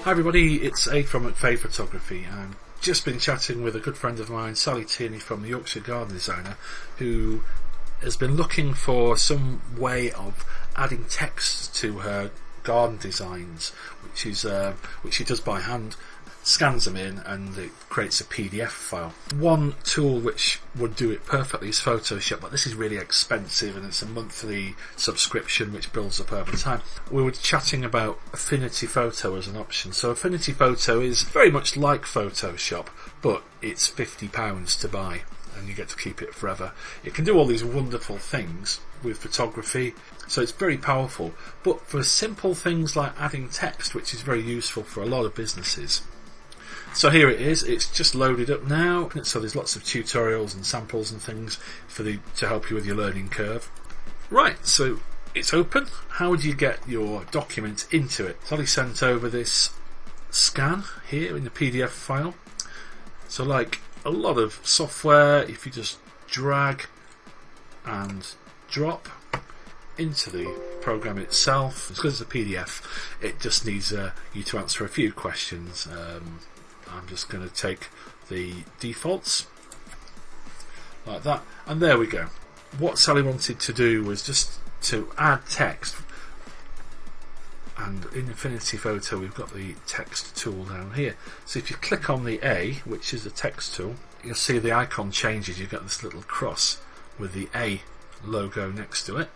Hi everybody, it's Aid from McVeigh Photography. I've just been chatting with a good friend of mine, Sally Tierney from the Yorkshire garden designer, who has been looking for some way of adding text to her garden designs, which she does by hand, scans them in and it creates a PDF file. One tool which would do it perfectly is Photoshop, but this is really expensive and it's a monthly subscription which builds up over time. We were chatting about Affinity Photo as an option. So Affinity Photo is very much like Photoshop, but it's £50 to buy and you get to keep it forever. It can do all these wonderful things with photography, so it's very powerful, but for simple things like adding text, which is very useful for a lot of businesses. So here it is, it's just loaded up now, so there's lots of tutorials and samples and things to help you with your learning curve. Right, so it's open. How would you get your document into it? Sally sent over this scan here in the PDF file. So like a lot of software, if you just drag and drop into the program itself, because it's a PDF, it just needs you to answer a few questions. I'm just going to take the defaults like that, and there we go. What Sally wanted to do was just to add text, and in Affinity Photo we've got the text tool down here. So if you click on the A, which is the text tool, you'll see the icon changes. You've got this little cross with the A logo next to it,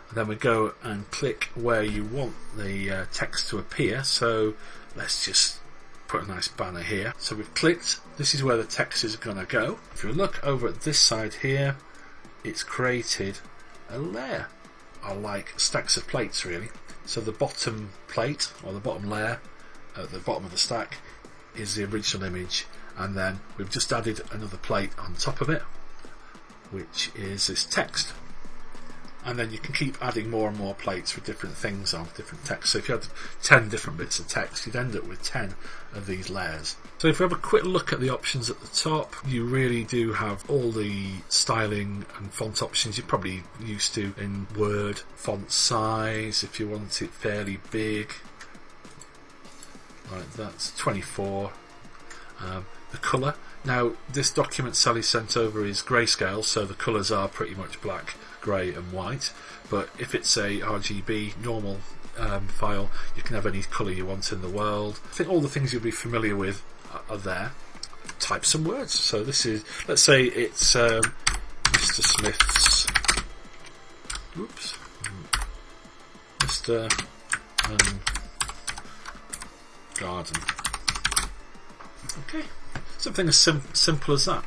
and then we go and click where you want the text to appear. So let's just put a nice banner here. So we've clicked, this is where the text is going to go. If you look over at this side here, it's created a layer, or like stacks of plates really. So the bottom plate, or the bottom layer at the bottom of the stack, is the original image, and then we've just added another plate on top of it, which is this text. And then you can keep adding more and more plates with different things on, different text. So if you had 10 different bits of text, you'd end up with 10 of these layers. So if we have a quick look at the options at the top, you really do have all the styling and font options you're probably used to in Word. Font size, if you want it fairly big, like that's 24. The colour. Now this document Sally sent over is grayscale, so the colours are pretty much black, grey and white, but if it's a RGB normal file, you can have any colour you want in the world. I think all the things you'll be familiar with are there. Type some words. So this is, let's say it's Mr. Smith's Mr. Garden. Okay, something as simple as that.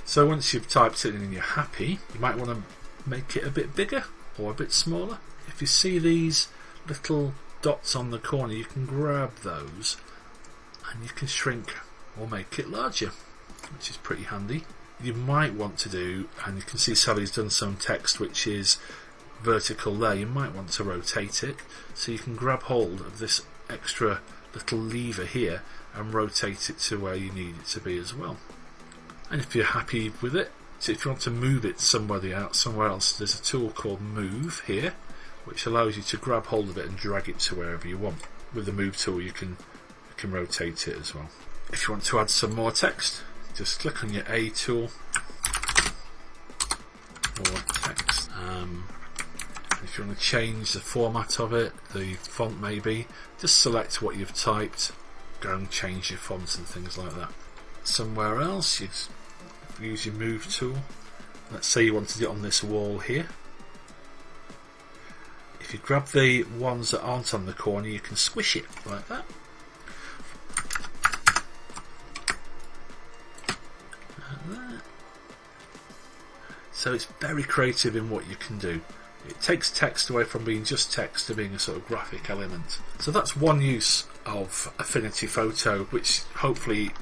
So once you've typed it in and you're happy, you might want to make it a bit bigger or a bit smaller. If you see these little dots on the corner, you can grab those and you can shrink or make it larger, which is pretty handy. You might want to do, and you can see Sally's done some text which is vertical there, you might want to rotate it, so you can grab hold of this extra little lever here and rotate it to where you need it to be as well. And if you're happy with it, so if you want to move it somewhere else, there's a tool called Move here, which allows you to grab hold of it and drag it to wherever you want. With the Move tool you can rotate it as well. If you want to add some more text, just click on your A tool, or text. If you want to change the format of it, the font maybe, just select what you've typed, go and change your fonts and things like that. Somewhere else, you'd use your Move tool. Let's say you wanted it on this wall here. If you grab the ones that aren't on the corner, you can squish it like that. Like that. So it's very creative in what you can do. It takes text away from being just text to being a sort of graphic element. So that's one use of Affinity Photo, which hopefully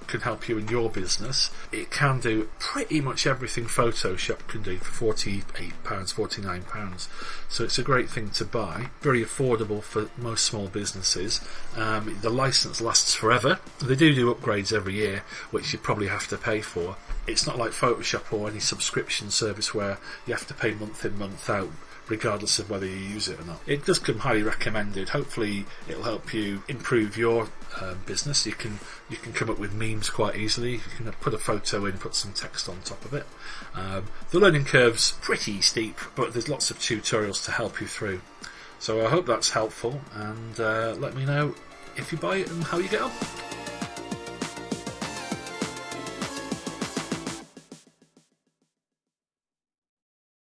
can help you in your business. It can do pretty much everything Photoshop can do for £48, £49. So it's a great thing to buy. Very affordable for most small businesses. The license lasts forever. They do upgrades every year, which you probably have to pay for. It's not like Photoshop or any subscription service where you have to pay month in, month out regardless of whether you use it or not. It does come highly recommended. Hopefully it'll help you improve your business. You can come up with memes quite easily. You can put a photo in, put some text on top of it. The learning curve's pretty steep, but there's lots of tutorials to help you through. So I hope that's helpful, and let me know if you buy it and how you get on.